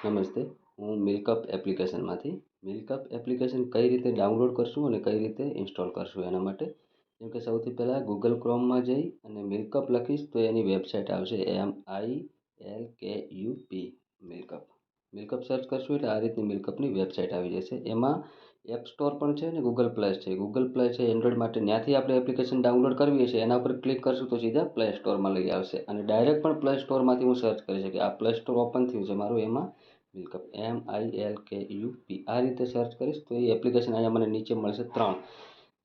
નમસ્તે. હું મિલ્કઅપ એપ્લિકેશનમાંથી મિલ્કઅપ એપ્લિકેશન કઈ રીતે ડાઉનલોડ કરશું અને કઈ રીતે ઇન્સ્ટોલ કરશું એના માટે જેમ કે સૌથી પહેલાં ગૂગલ ક્રોમમાં જઈ અને મિલ્કઅપ લખીશ તો એની વેબસાઇટ આવશે MILKUP મિલ્કઅપ. મિલ્કઅપ સર્ચ કરશું એટલે આ રીતની મિલ્કઅપની વેબસાઇટ આવી જશે. એમાં એપ સ્ટોર પણ છે અને ગૂગલ પ્લે છે. ગૂગલ પ્લે છે એન્ડ્રોઈડ માટે, ત્યાંથી આપણે એપ્લિકેશન ડાઉનલોડ કરવી છે એના ઉપર ક્લિક કરશું તો સીધા પ્લે સ્ટોરમાં લઈ આવશે અને ડાયરેક્ટ પણ પ્લે સ્ટોરમાંથી હું સર્ચ કરી શકું. આ પ્લે સ્ટોર ઓપન થયું છે મારું, એમાં મિલ્કઅપ MILKUP આ રીતે સર્ચ કરીશ તો એ એપ્લિકેશન અહીંયા મને નીચે મળશે ત્રણ.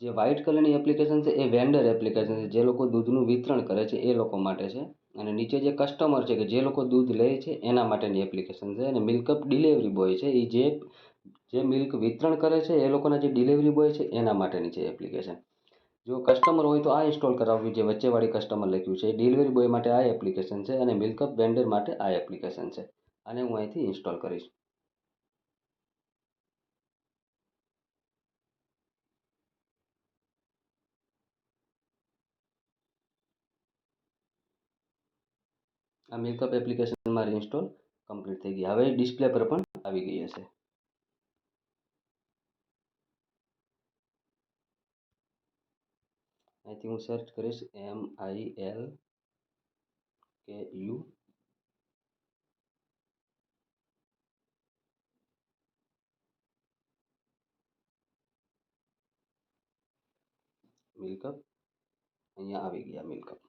જે વ્હાઇટ કલરની એપ્લિકેશન છે એ વેન્ડર એપ્લિકેશન છે, જે લોકો દૂધનું વિતરણ કરે છે એ લોકો માટે છે. અને નીચે જે કસ્ટમર છે કે જે લોકો દૂધ લે છે એના માટેની એપ્લિકેશન છે. અને મિલ્કઅપ ડિલિવરી બોય છે, એ જે મિલ્ક વિતરણ કરે છે એ લોકોના જે ડિલિવરી બોય છે એના માટેની છે એપ્લિકેશન. જો કસ્ટમર હોય તો આ ઇન્સ્ટોલ કરાવવું, જે વચ્ચેવાળી કસ્ટમર લખ્યું છે. ડિલિવરી બોય માટે આ એપ્લિકેશન છે અને મિલ્કઅપ વેન્ડર માટે આ એપ્લિકેશન છે. આને હું અહીંથી ઇન્સ્ટોલ કરીશ. આ મિલ્કઅપ એપ્લિકેશન મારી ઇન્સ્ટોલ કમ્પ્લીટ થઈ ગઈ. હવે ડિસ્પ્લે પર પણ આવી ગઈ હશે. અહીંથી હું સર્ચ કરીશ MILKU મિલ્કઅપ. અહીંયા આવી ગયા મિલ્કઅપ.